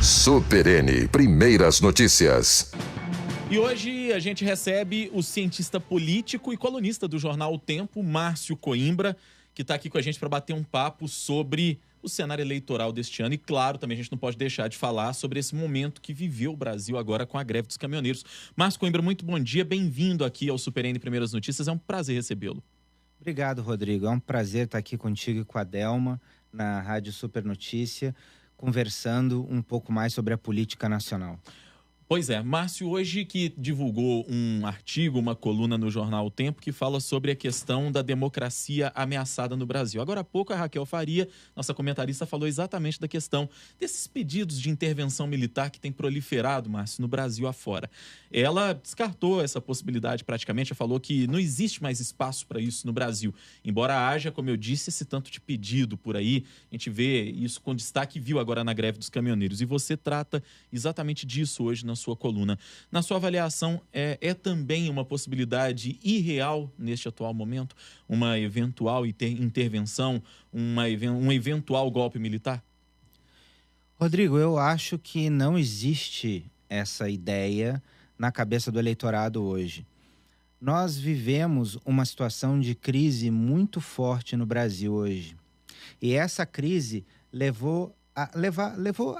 Super N, primeiras notícias. E hoje a gente recebe o cientista político e colunista do jornal O Tempo, Márcio Coimbra, que está aqui com a gente para bater um papo sobre o cenário eleitoral deste ano. E claro, também a gente não pode deixar de falar sobre esse momento que viveu o Brasil agora com a greve dos caminhoneiros. Márcio Coimbra, muito bom dia, bem-vindo aqui ao Super N Primeiras Notícias, é um prazer recebê-lo. Obrigado, Rodrigo, é um prazer estar aqui contigo e com a Delma na Rádio Super Notícia, conversando um pouco mais sobre a política nacional. Pois é, Márcio hoje que divulgou um artigo, uma coluna no jornal O Tempo que fala sobre a questão da democracia ameaçada no Brasil. Agora há pouco a Raquel Faria, nossa comentarista, falou exatamente da questão desses pedidos de intervenção militar que tem proliferado, Márcio, no Brasil afora. Ela descartou essa possibilidade praticamente, falou que não existe mais espaço para isso no Brasil. Embora haja, como eu disse, esse tanto de pedido por aí, a gente vê isso com destaque, viu agora na greve dos caminhoneiros. E você trata exatamente disso hoje na sua coluna. Na sua avaliação, é também uma possibilidade irreal neste atual momento? Uma eventual intervenção, um eventual golpe militar? Rodrigo, eu acho que não existe essa ideia na cabeça do eleitorado hoje. Nós vivemos uma situação de crise muito forte no Brasil hoje. E essa crise levou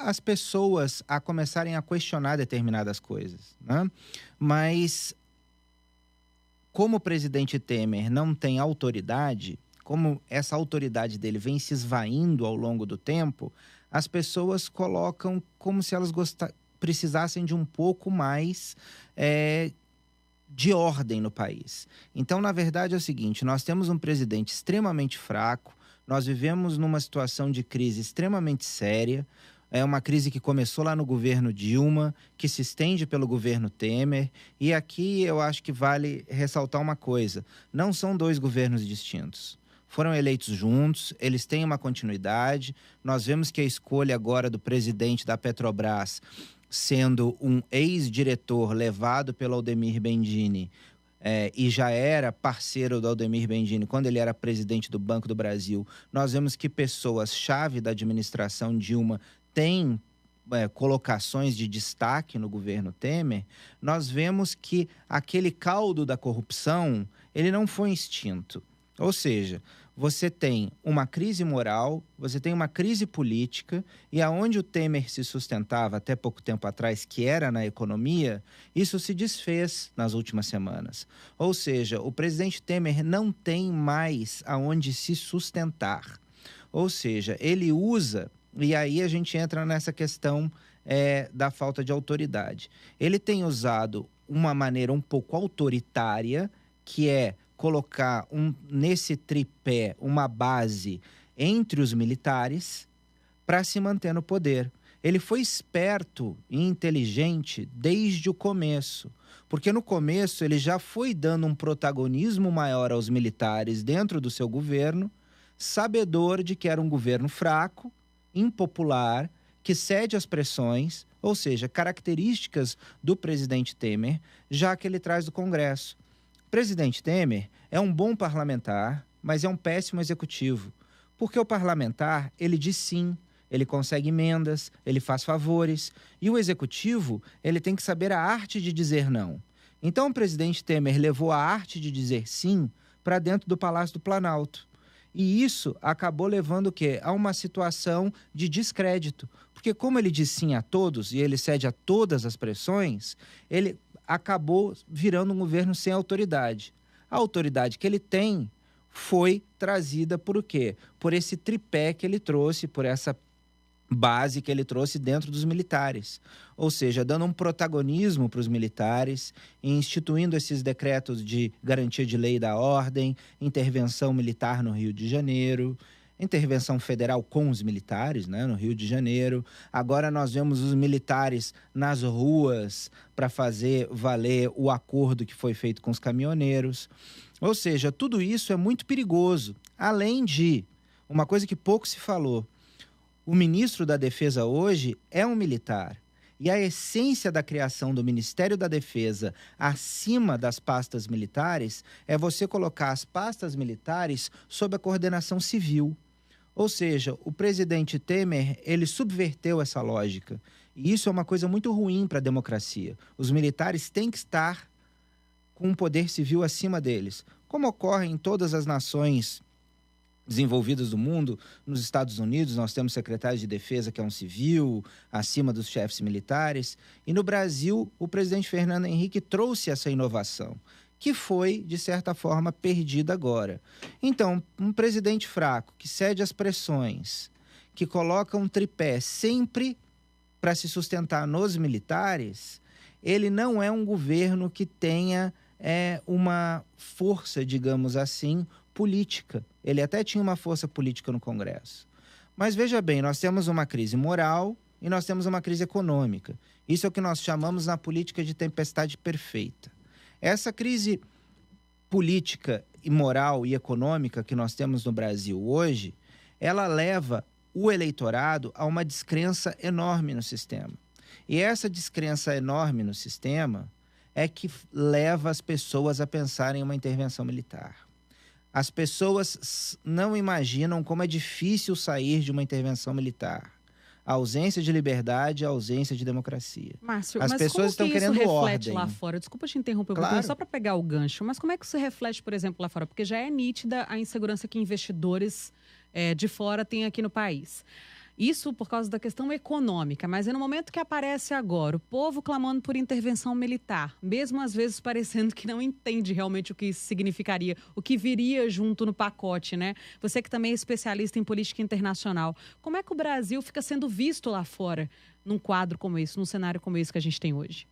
as pessoas a começarem a questionar determinadas coisas, né? Mas, como o presidente Temer não tem autoridade, como essa autoridade dele vem se esvaindo ao longo do tempo, as pessoas colocam como se elas precisassem de um pouco mais de ordem no país. Então, na verdade, é o seguinte, nós temos um presidente extremamente fraco, nós vivemos numa situação de crise extremamente séria, é uma crise que começou lá no governo Dilma, que se estende pelo governo Temer, e aqui eu acho que vale ressaltar uma coisa, não são dois governos distintos. Foram eleitos juntos, eles têm uma continuidade, nós vemos que a escolha agora do presidente da Petrobras, sendo um ex-diretor levado pelo Aldemir Bendini, e já era parceiro do Aldemir Bendini quando ele era presidente do Banco do Brasil, nós vemos que pessoas-chave da administração Dilma têm colocações de destaque no governo Temer. Nós vemos que aquele caldo da corrupção, ele não foi extinto. Ou seja, você tem uma crise moral, você tem uma crise política, e aonde o Temer se sustentava até pouco tempo atrás, que era na economia, isso se desfez nas últimas semanas. Ou seja, o presidente Temer não tem mais aonde se sustentar. Ou seja, ele usa, e aí a gente entra nessa questão da falta de autoridade. Ele tem usado uma maneira um pouco autoritária, que é colocar nesse tripé uma base entre os militares para se manter no poder. Ele foi esperto e inteligente desde o começo, porque no começo ele já foi dando um protagonismo maior aos militares dentro do seu governo, sabedor de que era um governo fraco, impopular, que cede às pressões, ou seja, características do presidente Temer, já que ele traz do Congresso. O presidente Temer é um bom parlamentar, mas é um péssimo executivo. Porque o parlamentar, ele diz sim, ele consegue emendas, ele faz favores. E o executivo, ele tem que saber a arte de dizer não. Então o presidente Temer levou a arte de dizer sim para dentro do Palácio do Planalto. E isso acabou levando o quê? A uma situação de descrédito. Porque como ele diz sim a todos e ele cede a todas as pressões, ele acabou virando um governo sem autoridade. A autoridade que ele tem foi trazida por o quê? Por esse tripé que ele trouxe, por essa base que ele trouxe dentro dos militares. Ou seja, dando um protagonismo para os militares, instituindo esses decretos de garantia de lei e da ordem, intervenção militar no Rio de Janeiro, intervenção federal com os militares, né, no Rio de Janeiro. Agora nós vemos os militares nas ruas para fazer valer o acordo que foi feito com os caminhoneiros. Ou seja, tudo isso é muito perigoso. Além de, uma coisa que pouco se falou, o ministro da Defesa hoje é um militar. E a essência da criação do Ministério da Defesa acima das pastas militares é você colocar as pastas militares sob a coordenação civil. Ou seja, o presidente Temer, ele subverteu essa lógica. E isso é uma coisa muito ruim para a democracia. Os militares têm que estar com um poder civil acima deles, como ocorre em todas as nações desenvolvidas do mundo. Nos Estados Unidos, nós temos secretário de defesa que é um civil, acima dos chefes militares. E no Brasil, o presidente Fernando Henrique trouxe essa inovação, que foi, de certa forma, perdida agora. Então, um presidente fraco, que cede às pressões, que coloca um tripé sempre para se sustentar nos militares, ele não é um governo que tenha uma força, digamos assim, política. Ele até tinha uma força política no Congresso. Mas veja bem, nós temos uma crise moral e nós temos uma crise econômica. Isso é o que nós chamamos na política de tempestade perfeita. Essa crise política, e moral e econômica que nós temos no Brasil hoje, ela leva o eleitorado a uma descrença enorme no sistema. E essa descrença enorme no sistema é que leva as pessoas a pensarem em uma intervenção militar. As pessoas não imaginam como é difícil sair de uma intervenção militar. A ausência de liberdade, a ausência de democracia. Márcio, as mas pessoas como estão que isso querendo reflete ordem lá fora? Desculpa te interromper, Claro. só para pegar o gancho. Mas como é que isso reflete, por exemplo, lá fora? Porque já é nítida a insegurança que investidores de fora têm aqui no país. Isso por causa da questão econômica, mas é no momento que aparece agora o povo clamando por intervenção militar, mesmo às vezes parecendo que não entende realmente o que isso significaria, o que viria junto no pacote, né? Você que também é especialista em política internacional, como é que o Brasil fica sendo visto lá fora, num quadro como esse, num cenário como esse que a gente tem hoje?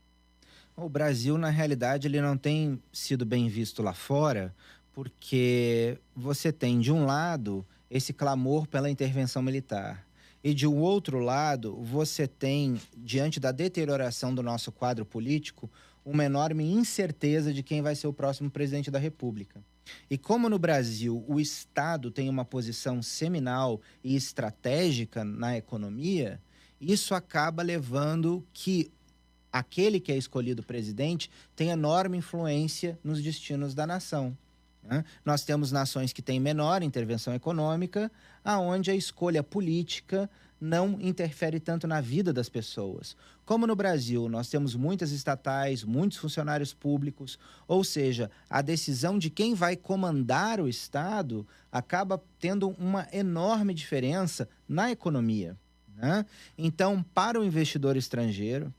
O Brasil, na realidade, ele não tem sido bem visto lá fora, porque você tem, de um lado, esse clamor pela intervenção militar. E, de um outro lado, você tem, diante da deterioração do nosso quadro político, uma enorme incerteza de quem vai ser o próximo presidente da República. E como no Brasil o Estado tem uma posição seminal e estratégica na economia, isso acaba levando que aquele que é escolhido presidente tem enorme influência nos destinos da nação. Nós temos nações que têm menor intervenção econômica, aonde a escolha política não interfere tanto na vida das pessoas. Como no Brasil, nós temos muitas estatais, muitos funcionários públicos, ou seja, a decisão de quem vai comandar o Estado acaba tendo uma enorme diferença na economia. Então, para o investidor estrangeiro,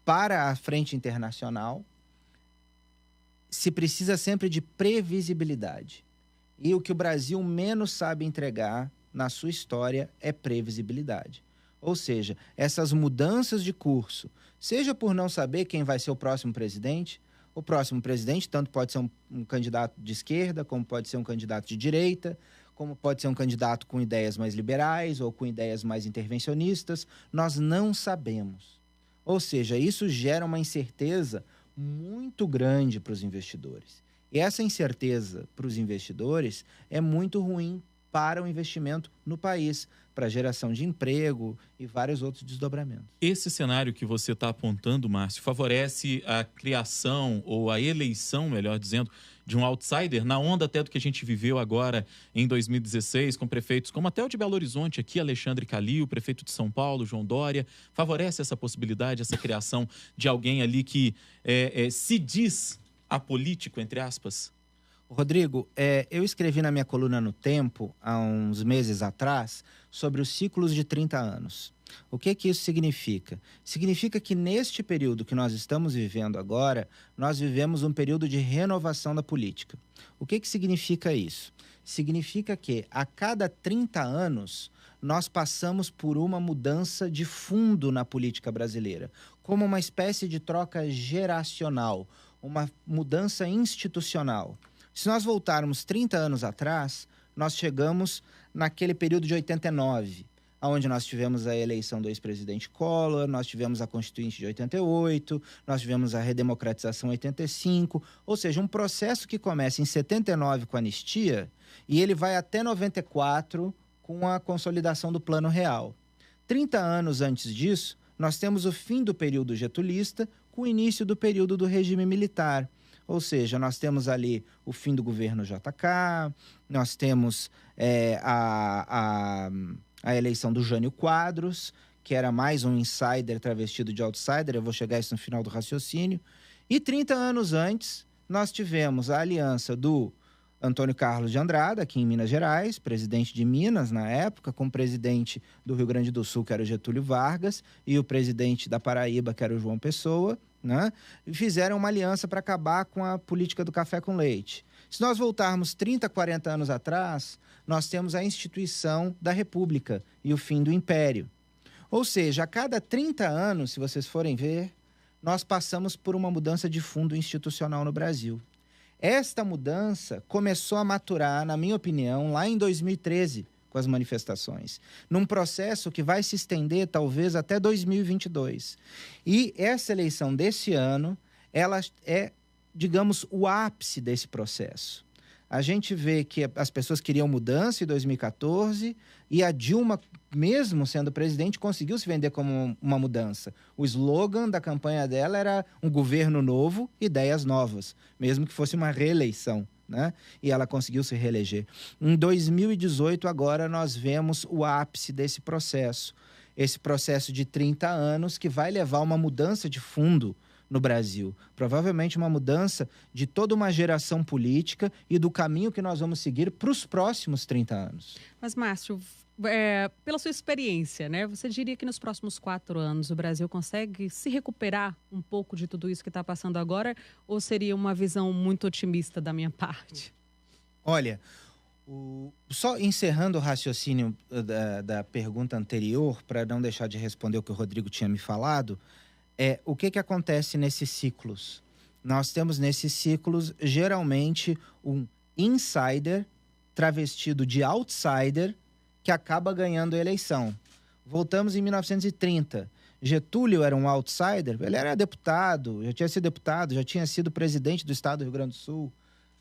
para a frente internacional, se precisa sempre de previsibilidade. E o que o Brasil menos sabe entregar na sua história é previsibilidade. Ou seja, essas mudanças de curso, seja por não saber quem vai ser o próximo presidente tanto pode ser um candidato de esquerda, como pode ser um candidato de direita, como pode ser um candidato com ideias mais liberais ou com ideias mais intervencionistas, nós não sabemos. Ou seja, isso gera uma incerteza muito grande para os investidores. E essa incerteza para os investidores é muito ruim para o investimento no país, para a geração de emprego e vários outros desdobramentos. Esse cenário que você está apontando, Márcio, favorece a criação ou a eleição, melhor dizendo, de um outsider, na onda até do que a gente viveu agora em 2016, com prefeitos como até o de Belo Horizonte, aqui Alexandre Calil, prefeito de São Paulo, João Dória. Favorece essa possibilidade, essa criação de alguém ali que se diz apolítico, entre aspas? Rodrigo, eu escrevi na minha coluna no Tempo, há uns meses atrás, sobre os ciclos de 30 anos. O que isso significa? Significa que neste período que nós estamos vivendo agora, nós vivemos um período de renovação da política. O que significa isso? Significa que a cada 30 anos nós passamos por uma mudança de fundo na política brasileira, como uma espécie de troca geracional, uma mudança institucional. Se nós voltarmos 30 anos atrás, nós chegamos naquele período de 89, onde nós tivemos a eleição do ex-presidente Collor, nós tivemos a Constituinte de 88, nós tivemos a redemocratização em 85, ou seja, um processo que começa em 79 com a anistia e ele vai até 94 com a consolidação do Plano Real. 30 anos antes disso, nós temos o fim do período getulista com o início do período do regime militar. Ou seja, nós temos ali o fim do governo JK, nós temos a eleição do Jânio Quadros, que era mais um insider travestido de outsider, eu vou chegar a isso no final do raciocínio. E 30 anos antes, nós tivemos a aliança do Antônio Carlos de Andrada, aqui em Minas Gerais, presidente de Minas na época, com o presidente do Rio Grande do Sul, que era o Getúlio Vargas, e o presidente da Paraíba, que era o João Pessoa, né? E fizeram uma aliança para acabar com a política do café com leite. Se nós voltarmos 30, 40 anos atrás, nós temos a instituição da República e o fim do Império. Ou seja, a cada 30 anos, se vocês forem ver, nós passamos por uma mudança de fundo institucional no Brasil. Esta mudança começou a maturar, na minha opinião, lá em 2013, com as manifestações, num processo que vai se estender talvez até 2022. E essa eleição desse ano, ela é, digamos, o ápice desse processo. A gente vê que as pessoas queriam mudança em 2014 e a Dilma, mesmo sendo presidente, conseguiu se vender como uma mudança. O slogan da campanha dela era um governo novo, ideias novas, mesmo que fosse uma reeleição, né? E ela conseguiu se reeleger. Em 2018, agora, nós vemos o ápice desse processo. Esse processo de 30 anos que vai levar a uma mudança de fundo no Brasil. Provavelmente uma mudança de toda uma geração política e do caminho que nós vamos seguir para os próximos 30 anos. Mas, Márcio, pela sua experiência, né? Você diria que nos próximos 4 anos o Brasil consegue se recuperar um pouco de tudo isso que está passando agora? Ou seria uma visão muito otimista da minha parte? Olha, só encerrando o raciocínio da pergunta anterior, para não deixar de responder o que o Rodrigo tinha me falado, o que acontece nesses ciclos? Nós temos nesses ciclos, geralmente, um insider travestido de outsider que acaba ganhando a eleição. Voltamos em 1930. Getúlio era um outsider, ele era deputado, já tinha sido presidente do estado do Rio Grande do Sul.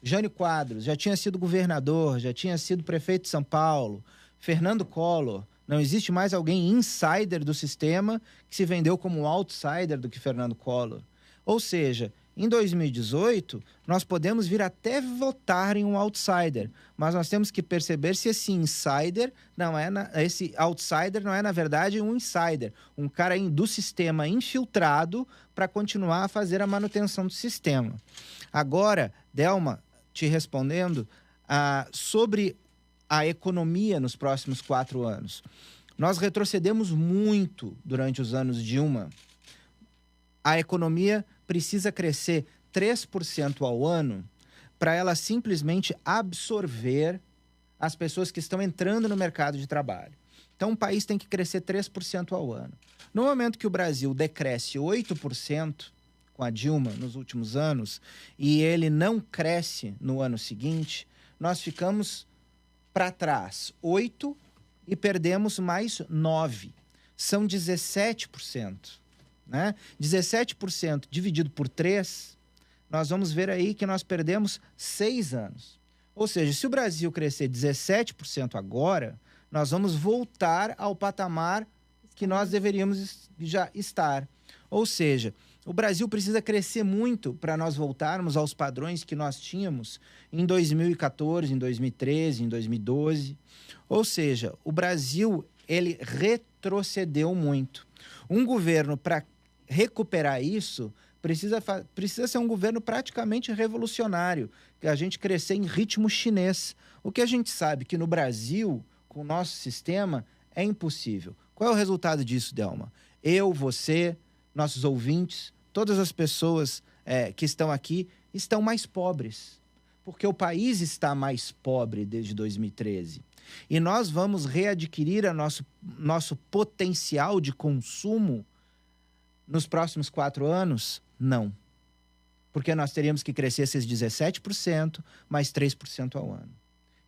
Jânio Quadros já tinha sido governador, já tinha sido prefeito de São Paulo. Fernando Collor. Não existe mais alguém insider do sistema que se vendeu como outsider do que Fernando Collor. Ou seja, em 2018, nós podemos vir até votar em um outsider, mas nós temos que perceber se esse outsider não é, na verdade, um insider, um cara do sistema infiltrado para continuar a fazer a manutenção do sistema. Agora, Delma, te respondendo sobre a economia nos próximos 4 anos. Nós retrocedemos muito durante os anos Dilma. A economia precisa crescer 3% ao ano para ela simplesmente absorver as pessoas que estão entrando no mercado de trabalho. Então, o país tem que crescer 3% ao ano. No momento que o Brasil decresce 8% com a Dilma nos últimos anos e ele não cresce no ano seguinte, nós ficamos para trás 8% e perdemos mais 9%. São 17%. Né? 17% dividido por 3, nós vamos ver aí que nós perdemos 6 anos. Ou seja, se o Brasil crescer 17% agora, nós vamos voltar ao patamar que nós deveríamos já estar. Ou seja, o Brasil precisa crescer muito para nós voltarmos aos padrões que nós tínhamos em 2014, em 2013, em 2012. Ou seja, o Brasil, ele retrocedeu muito. Um governo, para recuperar isso, precisa ser um governo praticamente revolucionário, que a gente crescer em ritmo chinês. O que a gente sabe que no Brasil, com o nosso sistema, é impossível. Qual é o resultado disso, Delma? Eu, você, nossos ouvintes, todas as pessoas que estão aqui, estão mais pobres. Porque o país está mais pobre desde 2013. E nós vamos readquirir nosso potencial de consumo nos próximos 4 anos? Não. Porque nós teríamos que crescer esses 17%, mais 3% ao ano.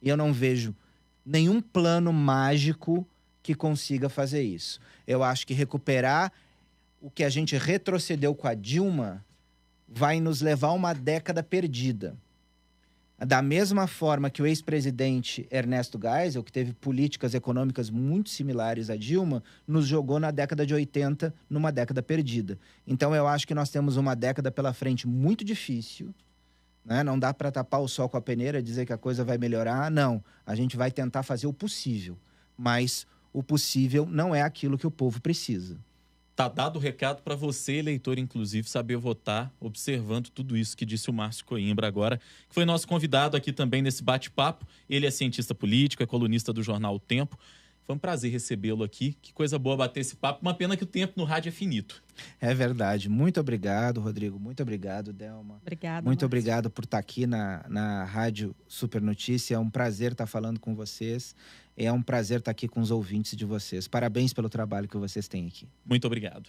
E eu não vejo nenhum plano mágico que consiga fazer isso. Eu acho que recuperar o que a gente retrocedeu com a Dilma vai nos levar a uma década perdida. Da mesma forma que o ex-presidente Ernesto Geisel, que teve políticas econômicas muito similares à Dilma, nos jogou na década de 80 numa década perdida. Então eu acho que nós temos uma década pela frente muito difícil né? Não dá para tapar o sol com a peneira e dizer que a coisa vai melhorar. Não, a gente vai tentar fazer o possível, mas o possível não é aquilo que o povo precisa. Tá dado o recado para você, eleitor, inclusive, saber votar, observando tudo isso que disse o Márcio Coimbra agora, que foi nosso convidado aqui também nesse bate-papo. Ele é cientista político, é colunista do jornal O Tempo. Foi um prazer recebê-lo aqui. Que coisa boa bater esse papo. Uma pena que o tempo no rádio é finito. É verdade. Muito obrigado, Rodrigo. Muito obrigado, Delma. Obrigada, Muito Márcio. obrigado por estar aqui na Rádio Super Notícia. É um prazer estar falando com vocês. É um prazer estar aqui com os ouvintes de vocês. Parabéns pelo trabalho que vocês têm aqui. Muito obrigado.